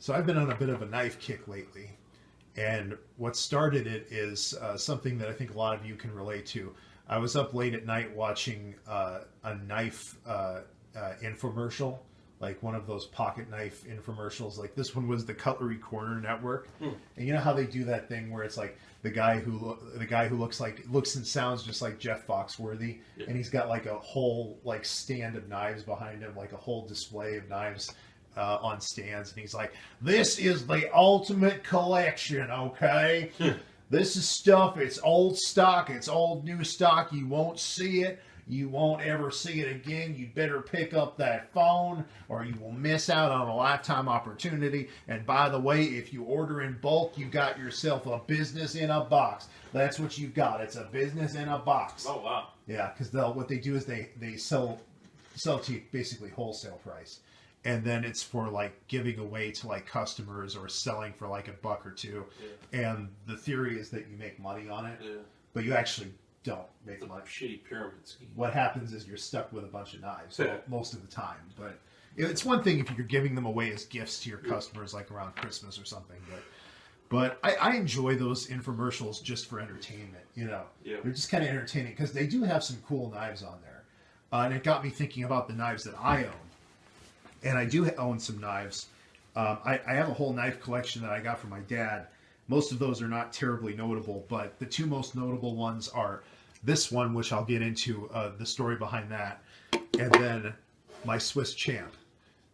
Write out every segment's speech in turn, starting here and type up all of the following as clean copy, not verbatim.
So I've been on a bit of a knife kick lately, and what started it is something that I think a lot of you can relate to. I was up late at night watching a knife infomercial, like one of those pocket knife infomercials. Like this one was the Cutlery Corner Network, and you know how they do that thing where it's like the guy who looks and sounds just like Jeff Foxworthy, and he's got like a whole like stand of knives behind him, like a whole display of knives on stands, and he's like, "This is the ultimate collection, okay? This is stuff. It's old stock. It's old new stock. You won't see it. You won't ever see it again. You'd better pick up that phone or you will miss out on a lifetime opportunity. And by the way, if you order in bulk, you got yourself a business in a box. That's what you got. It's a business in a box." Oh, wow. Yeah, because what they do is they sell to you basically wholesale price. And then it's for like giving away to like customers or selling for like $1 or $2. Yeah. And the theory is that you make money on it, but you actually don't make money. Shitty pyramid scheme. What happens is you're stuck with a bunch of knives most of the time. But it's one thing if you're giving them away as gifts to your customers, like around Christmas or something. But I enjoy those infomercials just for entertainment. You know, they're just kind of entertaining because they do have some cool knives on there, and it got me thinking about the knives that I own. And I do own some knives. I have a whole knife collection that I got from my dad. Most of those are not terribly notable, but the two most notable ones are this one, which I'll get into the story behind that, and then my Swiss Champ,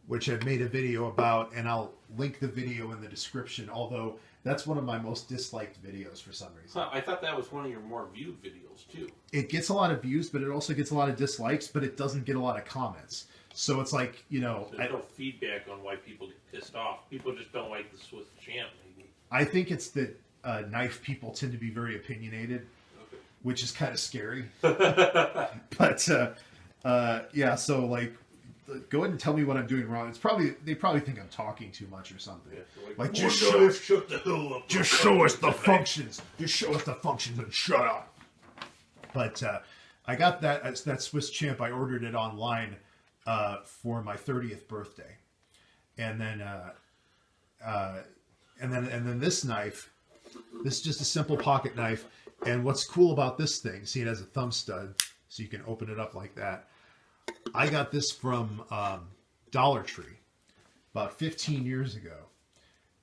which I've made a video about, and I'll link the video in the description, although that's one of my most disliked videos for some reason. Huh, I thought that was one of your more viewed videos, too. It gets a lot of views, but it also gets a lot of dislikes, but it doesn't get a lot of comments. So it's like, you know... There's no feedback on why people get pissed off. People just don't like the Swiss Champ, maybe. I think it's that knife people tend to be very opinionated, which is kind of scary. But, yeah, so, like, go ahead and tell me what I'm doing wrong. They probably think I'm talking too much or something. Yeah, like just shut the hell up. Just show us the functions. Just show us the functions and shut up. But I got that Swiss Champ. I ordered it online for my 30th birthday, and then this knife. This is just a simple pocket knife. And what's cool about this thing? See, it has a thumb stud, so you can open it up like that. I got this from Dollar Tree about 15 years ago,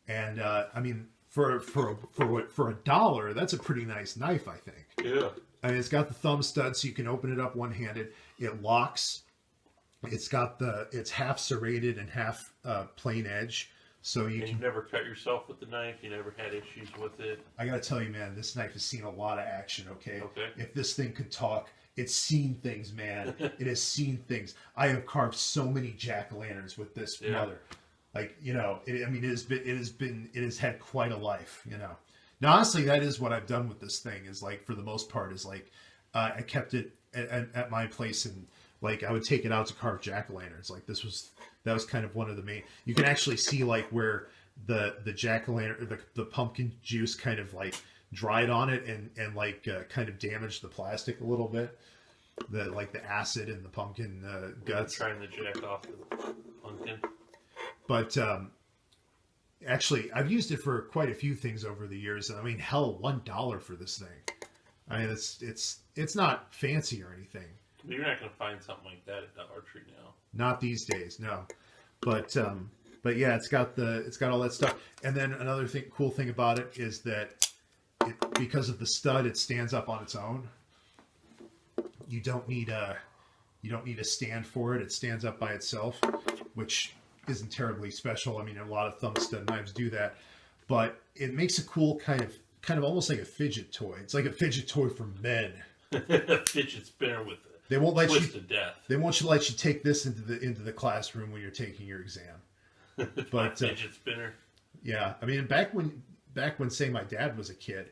and I mean, for $1, that's a pretty nice knife, I think. Yeah. I mean, it's got the thumb stud, so you can open it up one-handed. It locks. It's half serrated and half plain edge, so you can. You never cut yourself with the knife. You never had issues with it. I gotta tell you, man, this knife has seen a lot of action. Okay. If this thing could talk. It's seen things, man. It has seen things. I have carved so many jack-o'-lanterns with this mother. Like, you know, it has had quite a life, you know. Now, honestly, that is what I've done with this thing is like, for the most part, is like, I kept it at my place, and like, I would take it out to carve jack-o'-lanterns. Like that was kind of one of the main, you can actually see like where the jack-o'-lantern, the pumpkin juice kind of like dried on it and like kind of damaged the plastic a little bit. The acid in the pumpkin guts. Trying to jack off the pumpkin. But actually, I've used it for quite a few things over the years. I mean, hell, $1 for this thing. I mean, it's not fancy or anything. You're not going to find something like that at Dollar Tree now. Not these days, no. But yeah, it's got all that stuff. And then another cool thing about it is that because of the stud, it stands up on its own. You don't need a stand for it. It stands up by itself, which isn't terribly special. I mean, a lot of thumb stud knives do that, but it makes a cool kind of almost like a fidget toy. It's like a fidget toy for men. Fidget spinner with it. They won't let you to death. They won't let you take this into the classroom when you're taking your exam. But fidget spinner. Yeah, I mean, back when say my dad was a kid,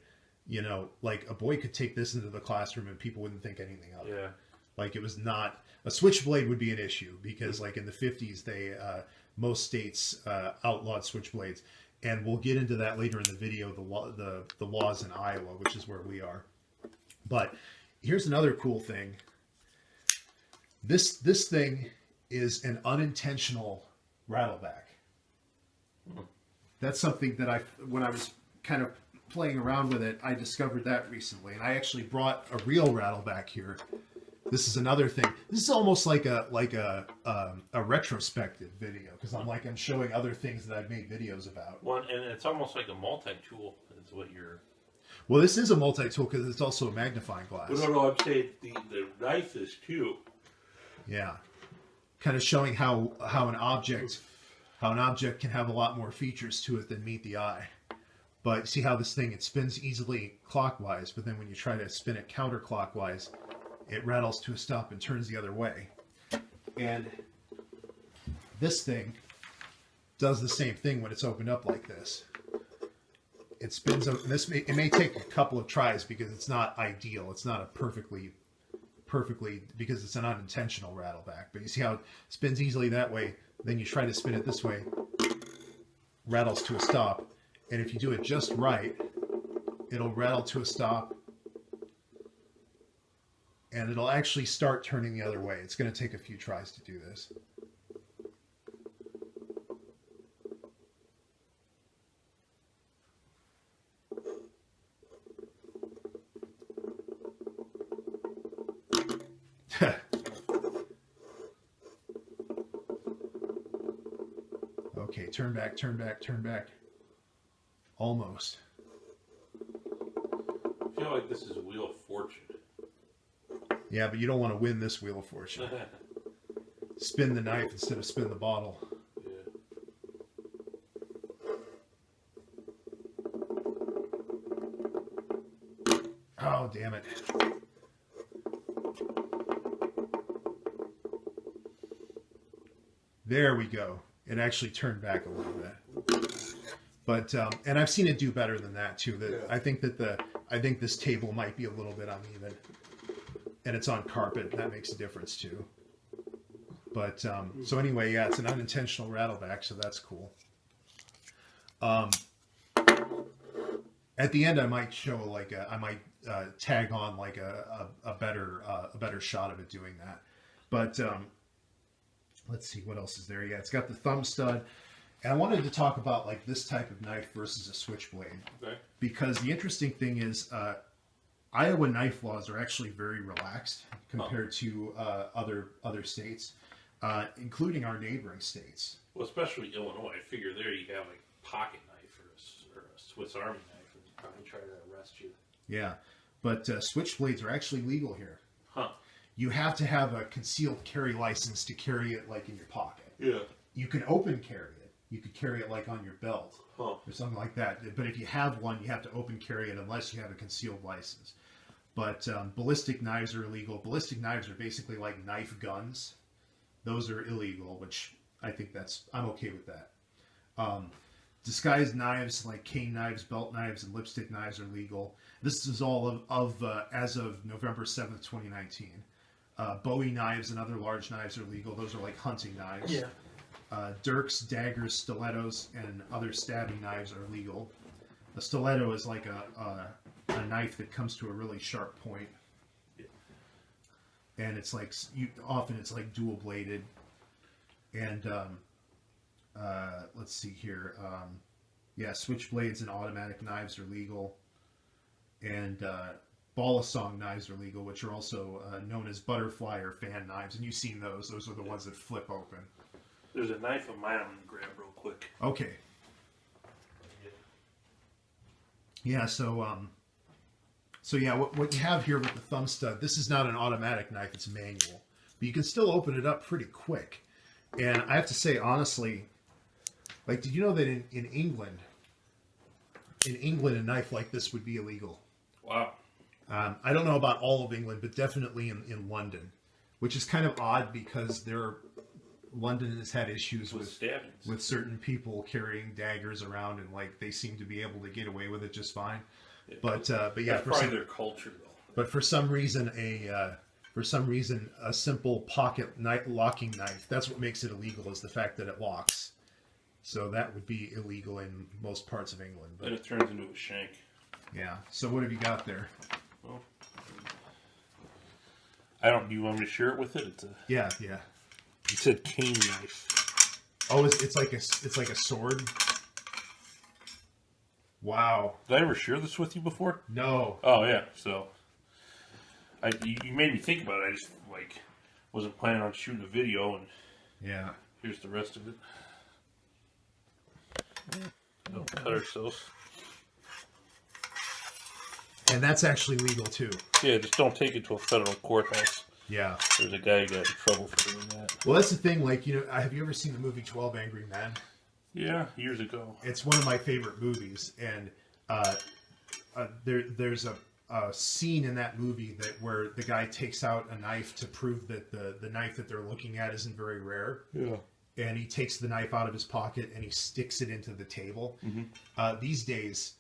you know, like a boy could take this into the classroom and people wouldn't think anything of it. Yeah. Like it was not a switchblade would be an issue because like in the 50s most states outlawed switchblades, and we'll get into that later in the video. The laws in Iowa, which is where we are. But here's another cool thing. This thing is an unintentional rattleback. That's something that when I was kind of playing around with it, I discovered that recently, and I actually brought a real rattle back here. This is another thing. This is almost like a retrospective video, because I'm showing other things that I've made videos about. Well, and it's almost like a multi-tool. Is what you're. Well, this is a multi-tool because it's also a magnifying glass. No, I'm saying the knife is too. Yeah, kind of showing how an object can have a lot more features to it than meet the eye. But see how this thing, it spins easily clockwise, but then when you try to spin it counterclockwise, it rattles to a stop and turns the other way. And this thing does the same thing when it's opened up like this. It spins up, and it may take a couple of tries because it's not ideal. It's not a perfectly, because it's an unintentional rattleback. But you see how it spins easily that way, then you try to spin it this way, rattles to a stop. And if you do it just right, it'll rattle to a stop, and it'll actually start turning the other way. It's going to take a few tries to do this. Okay, turn back, turn back, turn back. Almost. I feel like this is Wheel of Fortune. Yeah, but you don't want to win this Wheel of Fortune. Spin the knife instead of spin the bottle. Yeah. Oh, damn it. There we go. It actually turned back a little bit. But and I've seen it do better than that too. I think this table might be a little bit uneven, and it's on carpet. That makes a difference too. But so anyway, yeah, it's an unintentional rattleback, so that's cool. At the end, I might show tag on like a better shot of it doing that. But let's see what else is there. Yeah, it's got the thumb stud. And I wanted to talk about like this type of knife versus a switchblade, because the interesting thing is Iowa knife laws are actually very relaxed compared to other states, including our neighboring states. Well, especially Illinois. I figure there you have a pocket knife or a Swiss Army knife, and probably try to arrest you. Yeah, but switchblades are actually legal here. Huh. You have to have a concealed carry license to carry it like in your pocket. Yeah. You can open carry it. You could carry it like on your belt or something like that. But if you have one, you have to open carry it unless you have a concealed license. But ballistic knives are illegal. Ballistic knives are basically like knife guns. Those are illegal, which I think I'm okay with that. Disguised knives like cane knives, belt knives, and lipstick knives are legal. This is all as of November 7th, 2019. Bowie knives and other large knives are legal. Those are like hunting knives. Yeah. Dirks, daggers, stilettos, and other stabbing knives are legal. A stiletto is like a knife that comes to a really sharp point, and it's like often it's like dual bladed. And let's see here. Yeah, switchblades and automatic knives are legal, and balisong knives are legal, which are also known as butterfly or fan knives. And you've seen those. Those are the ones that flip open. There's a knife of mine I'm going to grab real quick. Okay. Yeah, so yeah, what you have here with the thumb stud, this is not an automatic knife, it's manual. But you can still open it up pretty quick. And I have to say, honestly, like, did you know that in England, a knife like this would be illegal? Wow. I don't know about all of England, but definitely in London, which is kind of odd because London has had issues with certain people carrying daggers around, and like they seem to be able to get away with it just fine. Yeah. But yeah, that's probably their culture though. But for some reason, a simple pocket locking knife, that's what makes it illegal, is the fact that it locks. So that would be illegal in most parts of England. But it turns into a shank. Yeah. So what have you got there? Well, do you want me to share it with it? It's a yeah. It said cane knife. Oh, it's like a sword. Wow. Did I ever share this with you before? No. Oh yeah. So, you made me think about it. I just wasn't planning on shooting a video, and Yeah. here's the rest of it. We'll cut ourselves. And that's actually legal too. Yeah, just don't take it to a federal courthouse. Yeah. There's a guy who got in trouble for doing that. Well, that's the thing. Like, have you ever seen the movie 12 Angry Men? Yeah, years ago. It's one of my favorite movies, and there's a scene in that movie where the guy takes out a knife to prove that the knife that they're looking at isn't very rare. Yeah. And he takes the knife out of his pocket and he sticks it into the table. Mm-hmm. These days,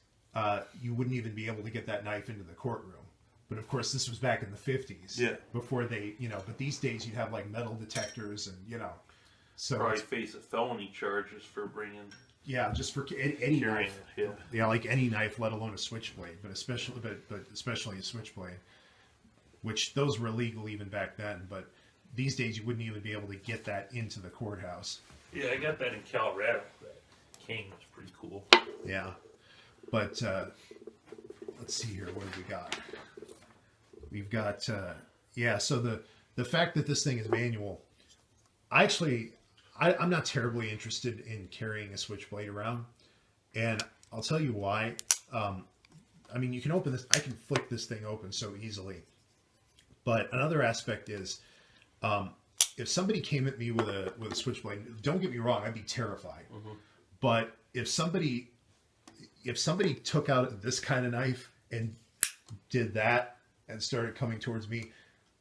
you wouldn't even be able to get that knife into the courtroom. But of course, this was back in the 50s. Yeah. Before they, but these days you'd have like metal detectors and, so. Probably face a felony charges for bringing. Yeah, just for any knife. Yeah, like any knife, let alone a switchblade, but especially a switchblade, which those were illegal even back then. But these days, you wouldn't even be able to get that into the courthouse. Yeah, I got that in Colorado. That king was pretty cool. Yeah, but let's see here. What have we got? We've got So the fact that this thing is manual, I'm not terribly interested in carrying a switchblade around, and I'll tell you why. I mean, you can open this. I can flick this thing open so easily. But another aspect is, if somebody came at me with a switchblade, don't get me wrong, I'd be terrified. Mm-hmm. But if somebody took out this kind of knife and did that and started coming towards me,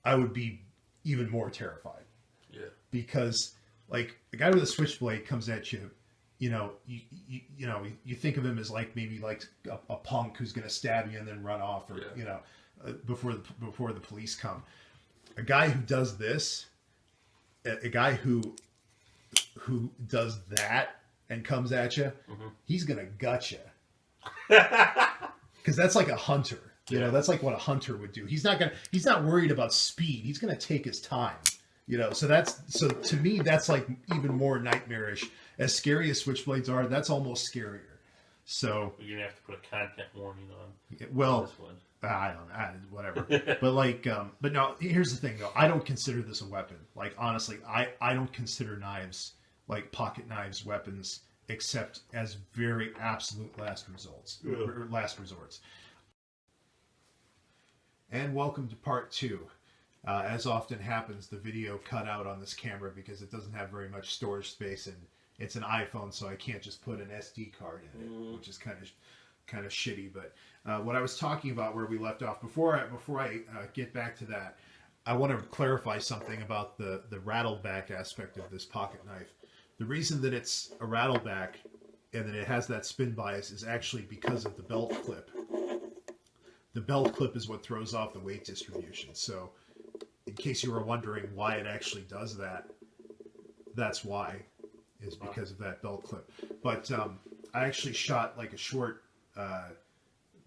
I would be even more terrified. Yeah. Because like a guy with a switchblade comes at you, you think of him as like maybe like a punk who's going to stab you and then run off, or before the police come. A guy who does this, a guy who does that and comes at you, he's going to gut you. Because that's like a hunter. That's like what a hunter would do. He's not worried about speed. He's going to take his time. So to me, that's like even more nightmarish. As scary as switchblades are, that's almost scarier. So you're gonna have to put a content warning on. Well, this one. I don't know, whatever. But no. Here's the thing, though. I don't consider this a weapon. Like honestly, I don't consider knives, like pocket knives, weapons, except as very absolute last resorts. And welcome to part 2. As often happens, the video cut out on this camera because it doesn't have very much storage space, and it's an iPhone, so I can't just put an SD card in it, which is kind of shitty. But what I was talking about, where we left off, before I get back to that, I want to clarify something about the rattleback aspect of this pocket knife. The reason that it's a rattleback and that it has that spin bias is actually because of the belt clip. The belt clip is what throws off the weight distribution. So in case you were wondering why it actually does that, that's why, is because of that belt clip. But I actually shot like a short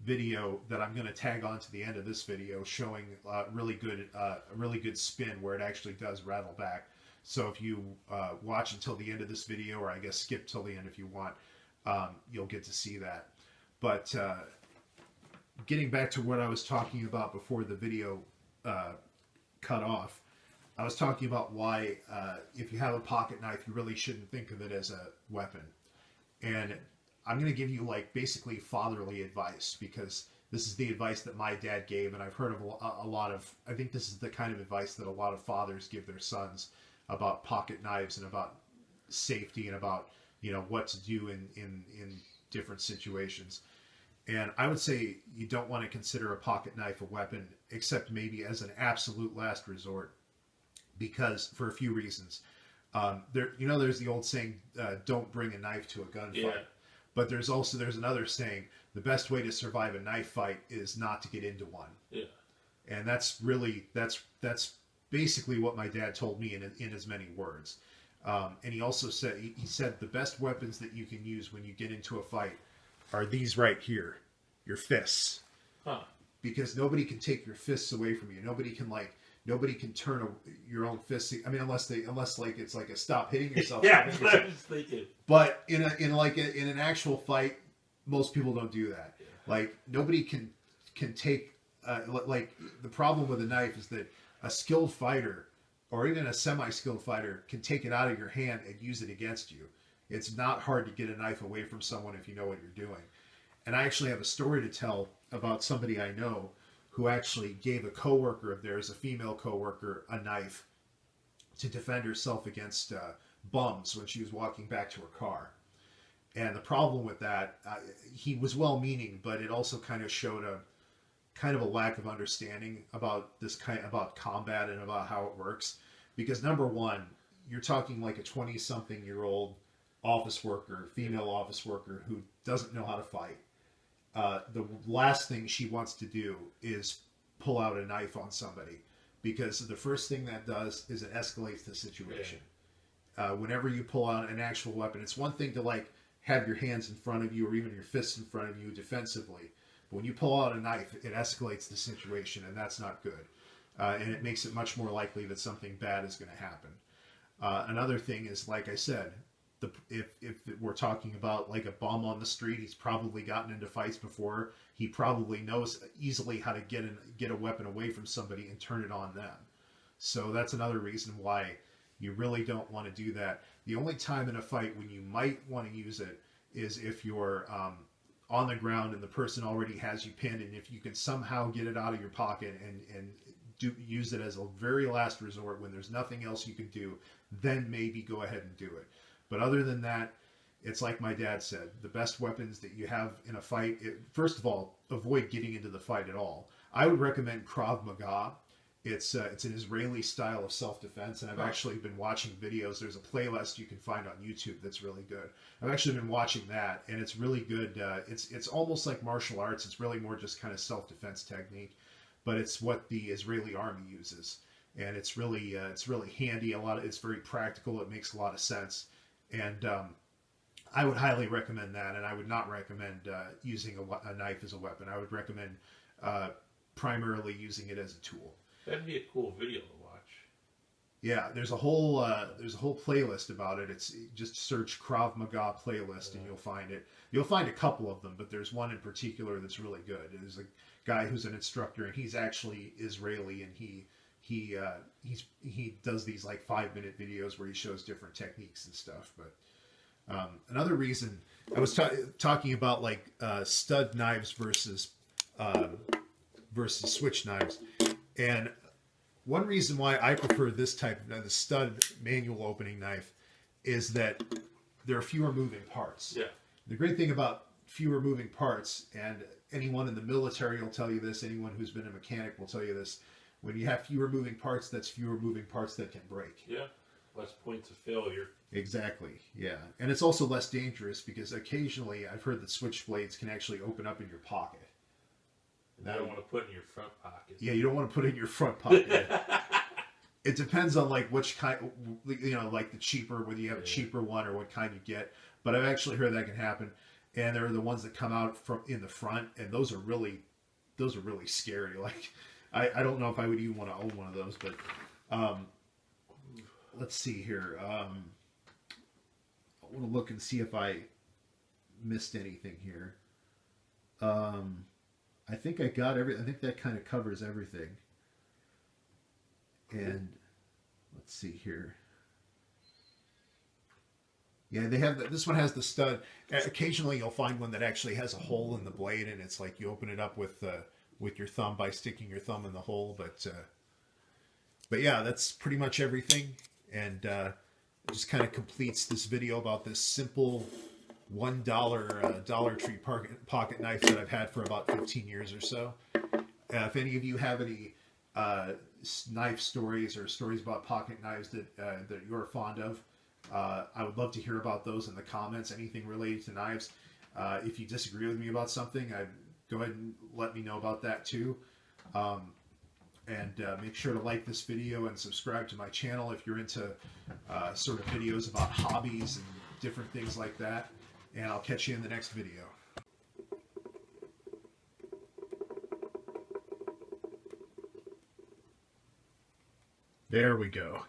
video that I'm going to tag on to the end of this video, showing a really good spin where it actually does rattle back. So if you watch until the end of this video, or I guess skip till the end if you want, you'll get to see that. But getting back to what I was talking about before the video cut off, I was talking about why if you have a pocket knife, you really shouldn't think of it as a weapon. And I'm going to give you like basically fatherly advice, because this is the advice that my dad gave, and I've heard of a lot of, I think this is the kind of advice that a lot of fathers give their sons about pocket knives and about safety and about, what to do in different situations. And I would say you don't want to consider a pocket knife a weapon, except maybe as an absolute last resort, because for a few reasons. There's the old saying, don't bring a knife to a gunfight. Yeah. But there's another saying, the best way to survive a knife fight is not to get into one. Yeah. And that's basically what my dad told me in as many words. And he also said, he said the best weapons that you can use when you get into a fight are these right here, your fists. Huh. Because nobody can take your fists away from you. Nobody can turn your own fists. I mean, unless it's like a stop hitting yourself. Yeah, that's what I was thinking. But in an actual fight, most people don't do that. Yeah. Like nobody can take like the problem with a knife is that a skilled fighter or even a semi-skilled fighter can take it out of your hand and use it against you. It's not hard to get a knife away from someone if you know what you're doing. And I actually have a story to tell about somebody I know who actually gave a coworker of theirs, a female coworker, a knife to defend herself against bums when she was walking back to her car. And the problem with that, he was well-meaning, but it also kind of showed a lack of understanding about about combat and about how it works. Because number one, you're talking like a 20-something-year-old office worker, female office worker who doesn't know how to fight. The last thing she wants to do is pull out a knife on somebody, because the first thing that does is it escalates the situation. Whenever you pull out an actual weapon, it's one thing to like have your hands in front of you or even your fists in front of you defensively. But when you pull out a knife, it escalates the situation, and that's not good. And it makes it much more likely that something bad is going to happen. Another thing is, like I said, if we're talking about like a bum on the street, he's probably gotten into fights before. He probably knows easily how to get a weapon away from somebody and turn it on them. So that's another reason why you really don't want to do that. The only time in a fight when you might want to use it is if you're on the ground and the person already has you pinned, and if you can somehow get it out of your pocket and use it as a very last resort when there's nothing else you can do, then maybe go ahead and do it. But other than that, it's like my dad said, the best weapons that you have in a fight, first of all, avoid getting into the fight at all. I would recommend Krav Maga. It's an Israeli style of self-defense, and I've actually been watching videos. There's a playlist you can find on YouTube that's really good. I've actually been watching that, and it's really good. It's almost like martial arts. It's really more just kind of self-defense technique, but it's what the Israeli army uses, and it's really handy. It's very practical. It makes a lot of sense, and I would highly recommend that. And I would not recommend using a knife as a weapon. I would recommend primarily using it as a tool. That'd be a cool video to watch. Yeah, there's a whole playlist about it. It's just search Krav Maga playlist and you'll find it. You'll find a couple of them, but there's one in particular that's really good. There's a guy who's an instructor, and he's actually Israeli, and he does these like 5-minute videos where he shows different techniques and stuff. But another reason I was talking about like stud knives versus switch knives. And one reason why I prefer this type of the stud manual opening knife is that there are fewer moving parts. Yeah. The great thing about fewer moving parts, and anyone in the military will tell you this, anyone who's been a mechanic will tell you this, when you have fewer moving parts, that's fewer moving parts that can break. Yeah. Less points of failure. Exactly. Yeah. And it's also less dangerous because occasionally I've heard that switchblades can actually open up in your pocket. You don't want to put in your front pocket. Yeah, you don't want to put it in your front pocket. It depends on like which kind, like the cheaper, whether you have a cheaper one or what kind you get. But I've actually heard that can happen, and there are the ones that come out from in the front, and those are really scary. Like, I don't know if I would even want to own one of those, but let's see here. I want to look and see if I missed anything here. I think I got I think that kind of covers everything. And let's see here. Yeah, they have this one has the stud. Occasionally, you'll find one that actually has a hole in the blade, and it's like you open it up with your thumb by sticking your thumb in the hole. But yeah, that's pretty much everything, and it just kind of completes this video about this simple $1 Dollar Tree pocket knife that I've had for about 15 years or so. If any of you have any knife stories or stories about pocket knives that you're fond of, I would love to hear about those in the comments. Anything related to knives. If you disagree with me about something, go ahead and let me know about that too. And make sure to like this video and subscribe to my channel if you're into sort of videos about hobbies and different things like that. And I'll catch you in the next video. There we go.